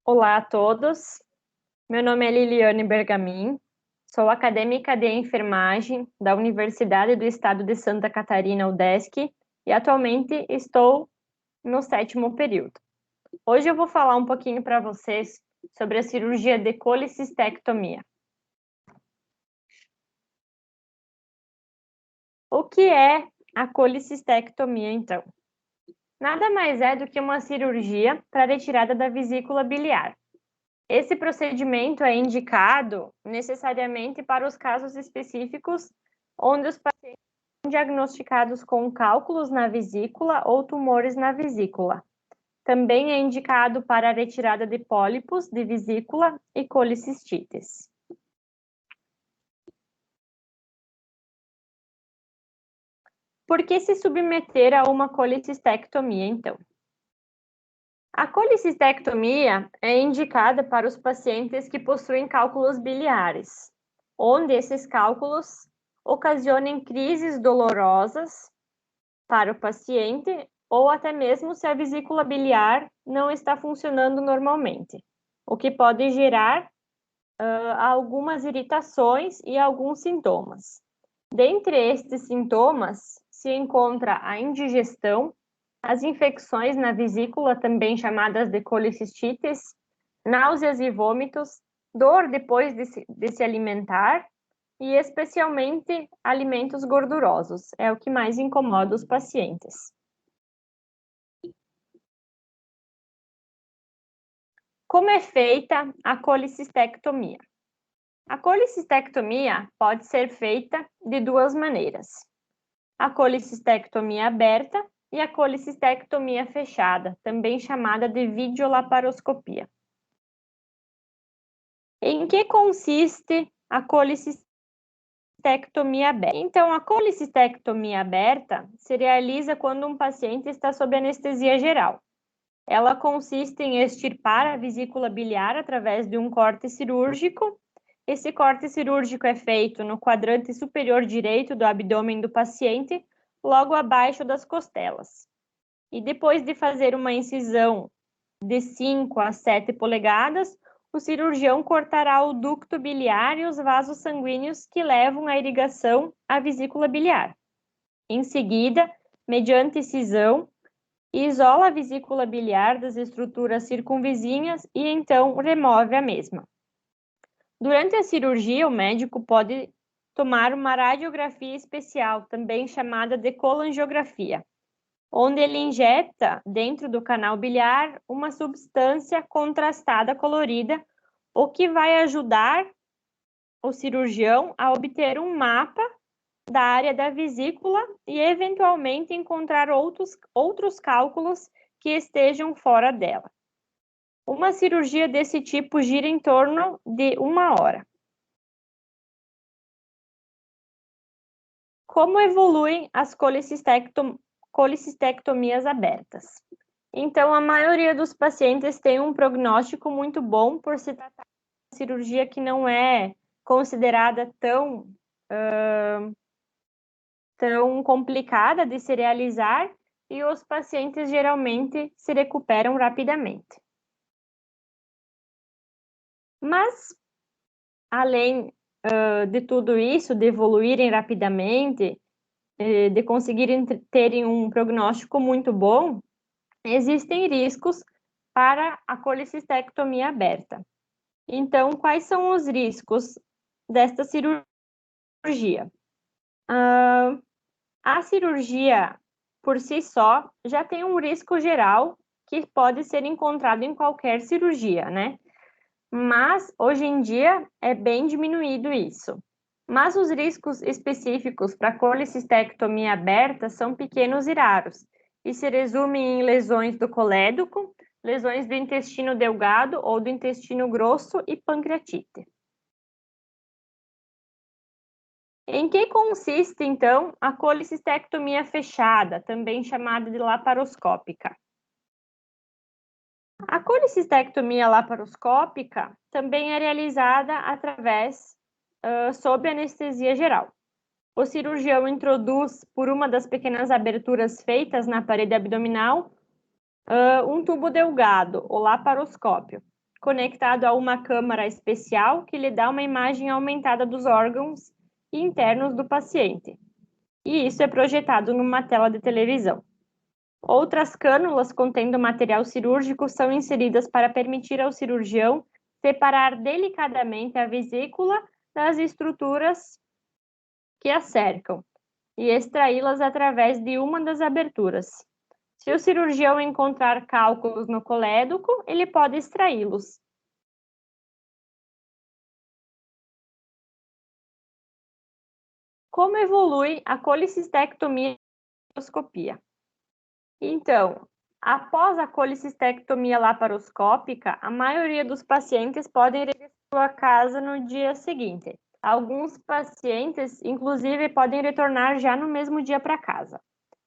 Olá a todos, meu nome é Liliane Bergamin, sou acadêmica de enfermagem da Universidade do Estado de Santa Catarina, UDESC, e atualmente estou no 7º período. Hoje eu vou falar um pouquinho para vocês sobre a cirurgia de colicistectomia. O que é a colicistectomia, então? Nada mais é do que uma cirurgia para retirada da vesícula biliar. Esse procedimento é indicado necessariamente para os casos específicos onde os pacientes são diagnosticados com cálculos na vesícula ou tumores na vesícula. Também é indicado para a retirada de pólipos de vesícula e colicistites. Por que se submeter a uma colicistectomia, então? A colicistectomia é indicada para os pacientes que possuem cálculos biliares, onde esses cálculos ocasionem crises dolorosas para o paciente ou até mesmo se a vesícula biliar não está funcionando normalmente, o que pode gerar algumas irritações e alguns sintomas. Dentre estes sintomas se encontra a indigestão, as infecções na vesícula, também chamadas de colicistites, náuseas e vômitos, dor depois de se alimentar e especialmente alimentos gordurosos, é o que mais incomoda os pacientes. Como é feita a colicistectomia? A colicistectomia pode ser feita de duas maneiras: a colicistectomia aberta e a colicistectomia fechada, também chamada de videolaparoscopia. Em que consiste a colicistectomia aberta? Então, a colicistectomia aberta se realiza quando um paciente está sob anestesia geral. Ela consiste em extirpar a vesícula biliar através de um corte cirúrgico. Esse corte cirúrgico é feito no quadrante superior direito do abdômen do paciente, logo abaixo das costelas. E depois de fazer uma incisão de 5 a 7 polegadas, o cirurgião cortará o ducto biliar e os vasos sanguíneos que levam a irrigação à vesícula biliar. Em seguida, mediante cisão, isola a vesícula biliar das estruturas circunvizinhas e então remove a mesma. Durante a cirurgia, o médico pode tomar uma radiografia especial, também chamada de colangiografia, onde ele injeta dentro do canal biliar uma substância contrastada colorida, o que vai ajudar o cirurgião a obter um mapa da área da vesícula e eventualmente encontrar outros cálculos que estejam fora dela. Uma cirurgia desse tipo gira em torno de 1 hora. Como evoluem as colicistectomias abertas? Então, a maioria dos pacientes tem um prognóstico muito bom por se tratar de uma cirurgia que não é considerada tão complicada de se realizar e os pacientes geralmente se recuperam rapidamente. Mas, além de tudo isso, de evoluírem rapidamente, de conseguirem terem um prognóstico muito bom, existem riscos para a colicistectomia aberta. Então, quais são os riscos desta cirurgia? A cirurgia, por si só, já tem um risco geral que pode ser encontrado em qualquer cirurgia, né? Mas, hoje em dia, é bem diminuído isso. Mas os riscos específicos para colicistectomia aberta são pequenos e raros, e se resumem em lesões do colédoco, lesões do intestino delgado ou do intestino grosso e pancreatite. Em que consiste, então, a colicistectomia fechada, também chamada de laparoscópica? A colicistectomia laparoscópica também é realizada sob anestesia geral. O cirurgião introduz, por uma das pequenas aberturas feitas na parede abdominal, um tubo delgado, o laparoscópio, conectado a uma câmara especial que lhe dá uma imagem aumentada dos órgãos internos do paciente. E isso é projetado numa tela de televisão. Outras cânulas contendo material cirúrgico são inseridas para permitir ao cirurgião separar delicadamente a vesícula das estruturas que a cercam e extraí-las através de uma das aberturas. Se o cirurgião encontrar cálculos no colédoco, ele pode extraí-los. Como evolui a colicistectomia e a endoscopia? Então, após a colicistectomia laparoscópica, a maioria dos pacientes podem ir à sua casa no dia seguinte. Alguns pacientes, inclusive, podem retornar já no mesmo dia para casa.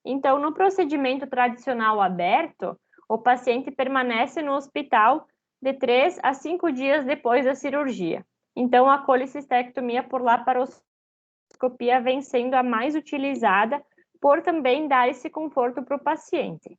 Então, no procedimento tradicional aberto, o paciente permanece no hospital de 3 a 5 dias depois da cirurgia. Então, a colicistectomia por laparoscopia vem sendo a mais utilizada por também dar esse conforto para o paciente.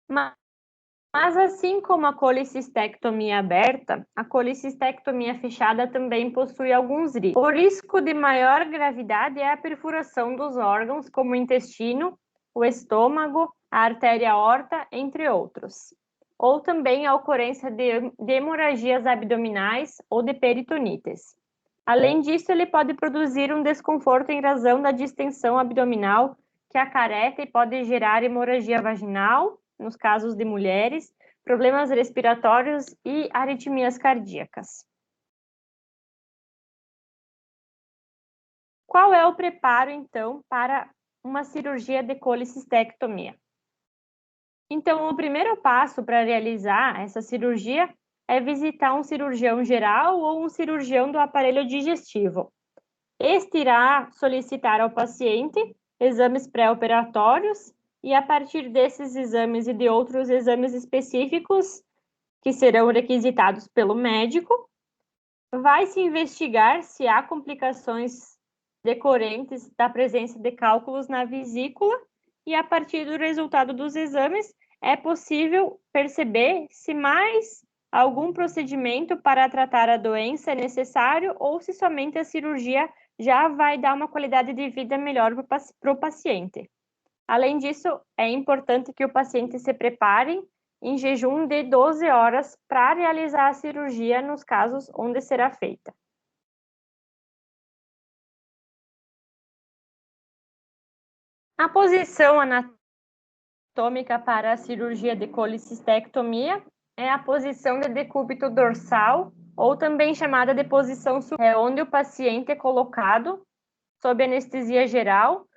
Mas assim como a colicistectomia aberta, a colicistectomia fechada também possui alguns riscos. O risco de maior gravidade é a perfuração dos órgãos, como o intestino, o estômago, a artéria aorta, entre outros. Ou também a ocorrência de hemorragias abdominais ou de peritonites. Além disso, ele pode produzir um desconforto em razão da distensão abdominal que acarreta e pode gerar hemorragia vaginal, nos casos de mulheres, problemas respiratórios e arritmias cardíacas. Qual é o preparo, então, para uma cirurgia de colicistectomia? Então, o primeiro passo para realizar essa cirurgia é visitar um cirurgião geral ou um cirurgião do aparelho digestivo. Este irá solicitar ao paciente exames pré-operatórios e, a partir desses exames e de outros exames específicos que serão requisitados pelo médico, vai se investigar se há complicações decorrentes da presença de cálculos na vesícula e, a partir do resultado dos exames, é possível perceber se mais algum procedimento para tratar a doença é necessário ou se somente a cirurgia já vai dar uma qualidade de vida melhor para o paciente. Além disso, é importante que o paciente se prepare em jejum de 12 horas para realizar a cirurgia nos casos onde será feita. A posição anatômica para a cirurgia de colicistectomia é a posição de decúbito dorsal, ou também chamada de posição supina, onde o paciente é colocado sob anestesia geral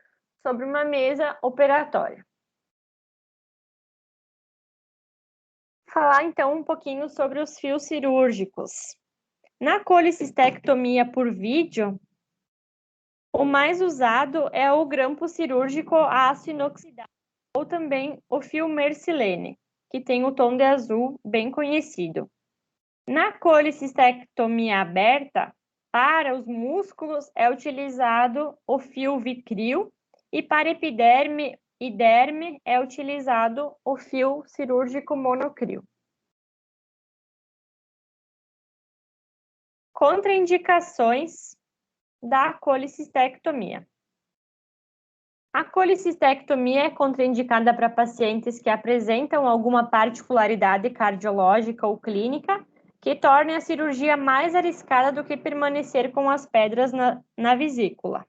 sobre uma mesa operatória. Falar então um pouquinho sobre os fios cirúrgicos. Na colicistectomia por vídeo, o mais usado é o grampo cirúrgico a aço inoxidável, ou também o fio Mercilene, que tem o tom de azul bem conhecido. Na colicistectomia aberta, para os músculos é utilizado o fio Vicryl e para epiderme e derme é utilizado o fio cirúrgico Monocril. Contraindicações da colicistectomia. A colicistectomia é contraindicada para pacientes que apresentam alguma particularidade cardiológica ou clínica que torne a cirurgia mais arriscada do que permanecer com as pedras na vesícula.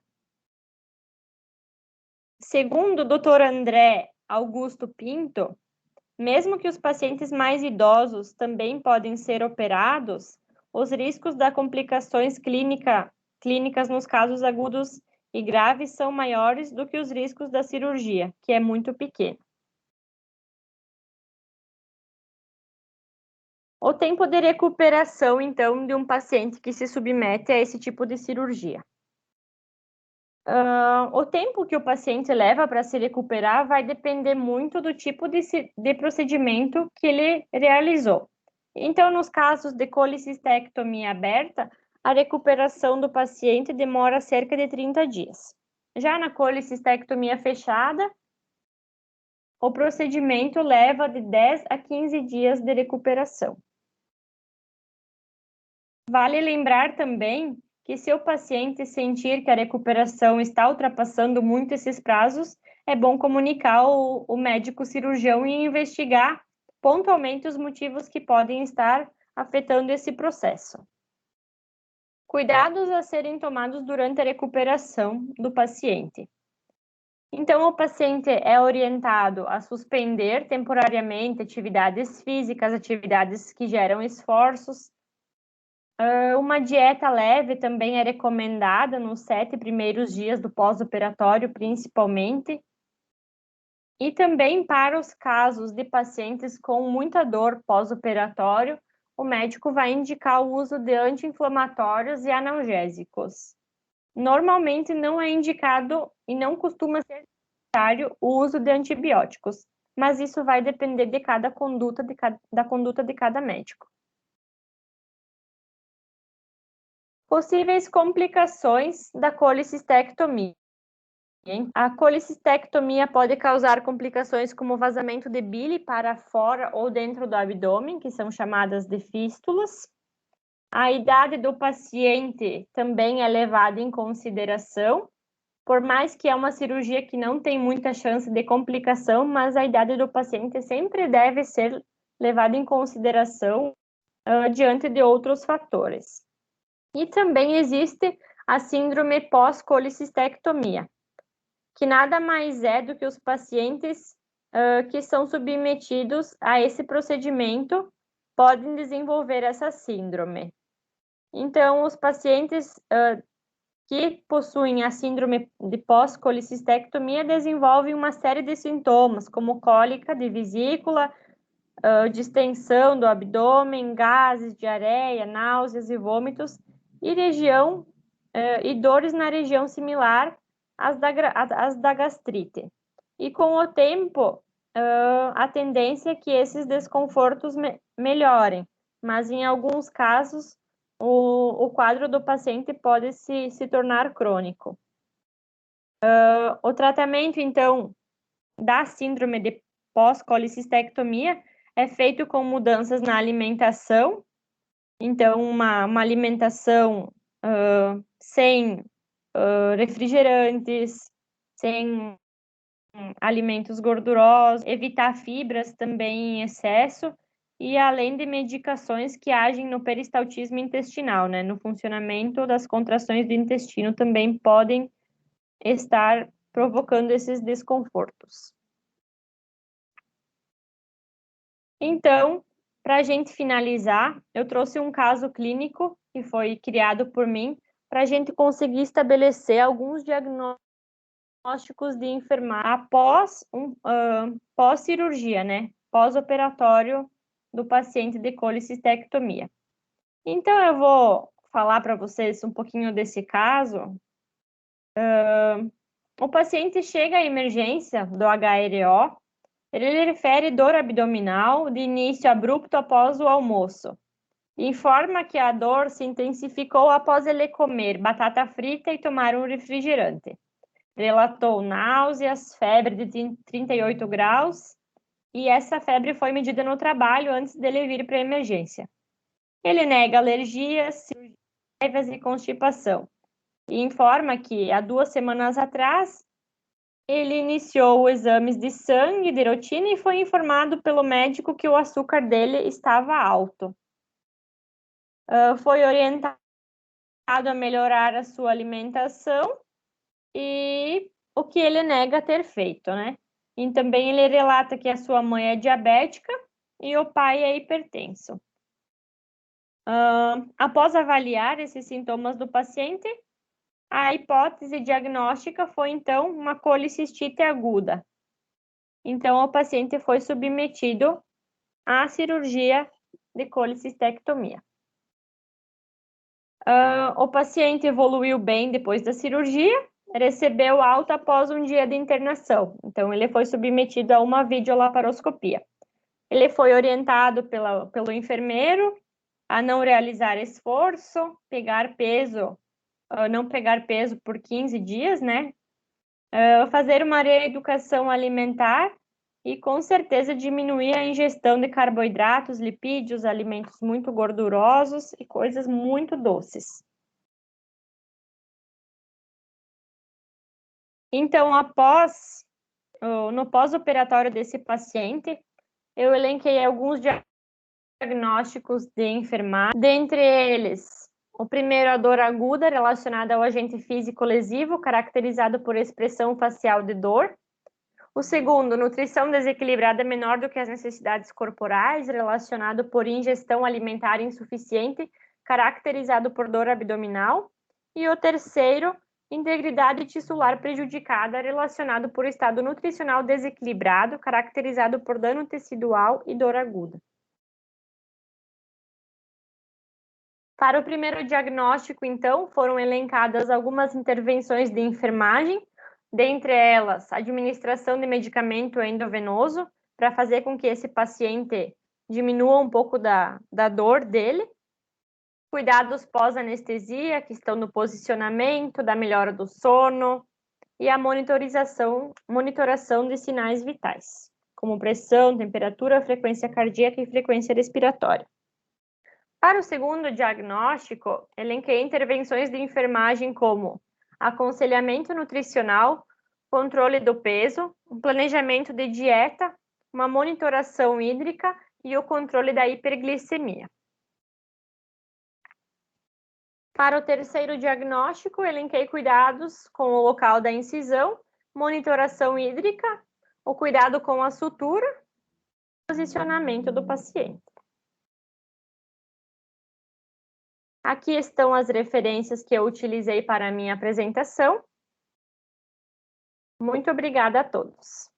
Segundo o Dr. André Augusto Pinto, mesmo que os pacientes mais idosos também podem ser operados, os riscos das complicações clínicas nos casos agudos e graves são maiores do que os riscos da cirurgia, que é muito pequena. O tempo de recuperação, então, de um paciente que se submete a esse tipo de cirurgia. O tempo que o paciente leva para se recuperar vai depender muito do tipo de procedimento que ele realizou. Então, nos casos de colicistectomia aberta, a recuperação do paciente demora cerca de 30 dias. Já na colicistectomia fechada, o procedimento leva de 10 a 15 dias de recuperação. Vale lembrar também que se o paciente sentir que a recuperação está ultrapassando muito esses prazos, é bom comunicar o médico cirurgião e investigar pontualmente os motivos que podem estar afetando esse processo. Cuidados a serem tomados durante a recuperação do paciente. Então, o paciente é orientado a suspender temporariamente atividades físicas, atividades que geram esforços. Uma dieta leve também é recomendada nos 7 primeiros dias do pós-operatório, principalmente. E também para os casos de pacientes com muita dor pós-operatório, o médico vai indicar o uso de anti-inflamatórios e analgésicos. Normalmente não é indicado e não costuma ser necessário o uso de antibióticos, mas isso vai depender de cada conduta da conduta de cada médico. Possíveis complicações da colicistectomia. A colicistectomia pode causar complicações como vazamento de bile para fora ou dentro do abdômen, que são chamadas de fístulas. A idade do paciente também é levada em consideração, por mais que é uma cirurgia que não tem muita chance de complicação, mas a idade do paciente sempre deve ser levada em consideração diante de outros fatores. E também existe a síndrome pós-colicistectomia, que nada mais é do que os pacientes que são submetidos a esse procedimento podem desenvolver essa síndrome. Então, os pacientes que possuem a síndrome de pós-colicistectomia desenvolvem uma série de sintomas, como cólica de vesícula, distensão do abdômen, gases, diarreia, náuseas e vômitos, e dores na região similar às da gastrite. E com o tempo, a tendência é que esses desconfortos melhorem, mas em alguns casos, o quadro do paciente pode se tornar crônico. O tratamento, então, da síndrome de pós-colicistectomia é feito com mudanças na alimentação, então, uma alimentação sem refrigerantes, sem alimentos gordurosos, evitar fibras também em excesso, e além de medicações que agem no peristaltismo intestinal, né? No funcionamento das contrações do intestino também podem estar provocando esses desconfortos. Então, para a gente finalizar, eu trouxe um caso clínico que foi criado por mim para a gente conseguir estabelecer alguns diagnósticos de enfermagem após pós-cirurgia, né? Pós-operatório do paciente de colicistectomia. Então, eu vou falar para vocês um pouquinho desse caso. O paciente chega à emergência do HRO. Ele refere dor abdominal de início abrupto após o almoço. Informa que a dor se intensificou após ele comer batata frita e tomar um refrigerante. Relatou náuseas, febre de 38 graus, e essa febre foi medida no trabalho antes dele vir para a emergência. Ele nega alergias, cirurgias e constipação. E informa que há 2 semanas atrás ele iniciou exames de sangue, de rotina, e foi informado pelo médico que o açúcar dele estava alto. Foi orientado a melhorar a sua alimentação e o que ele nega ter feito, né? E também ele relata que a sua mãe é diabética e o pai é hipertenso. Após avaliar esses sintomas do paciente, a hipótese diagnóstica foi, então, uma colicistite aguda. Então, o paciente foi submetido à cirurgia de colicistectomia. O paciente evoluiu bem depois da cirurgia, recebeu alta após um dia de internação. Então, ele foi submetido a uma videolaparoscopia. Ele foi orientado pelo enfermeiro a não realizar esforço, pegar peso, não pegar peso por 15 dias, né? Fazer uma reeducação alimentar e, com certeza, diminuir a ingestão de carboidratos, lipídios, alimentos muito gordurosos e coisas muito doces. Então, no pós-operatório desse paciente, eu elenquei alguns diagnósticos de enfermagem, dentre eles, o primeiro, a dor aguda relacionada ao agente físico lesivo, caracterizado por expressão facial de dor. O segundo, nutrição desequilibrada menor do que as necessidades corporais, relacionado por ingestão alimentar insuficiente, caracterizado por dor abdominal. E o terceiro, integridade tissular prejudicada, relacionado por estado nutricional desequilibrado, caracterizado por dano tecidual e dor aguda. Para o primeiro diagnóstico, então, foram elencadas algumas intervenções de enfermagem, dentre elas, administração de medicamento endovenoso, para fazer com que esse paciente diminua um pouco da dor dele, cuidados pós-anestesia, que estão no posicionamento, da melhora do sono, e a monitoração de sinais vitais, como pressão, temperatura, frequência cardíaca e frequência respiratória. Para o segundo diagnóstico, elenquei intervenções de enfermagem como aconselhamento nutricional, controle do peso, um planejamento de dieta, uma monitoração hídrica e o controle da hiperglicemia. Para o terceiro diagnóstico, elenquei cuidados com o local da incisão, monitoração hídrica, o cuidado com a sutura e posicionamento do paciente. Aqui estão as referências que eu utilizei para a minha apresentação. Muito obrigada a todos.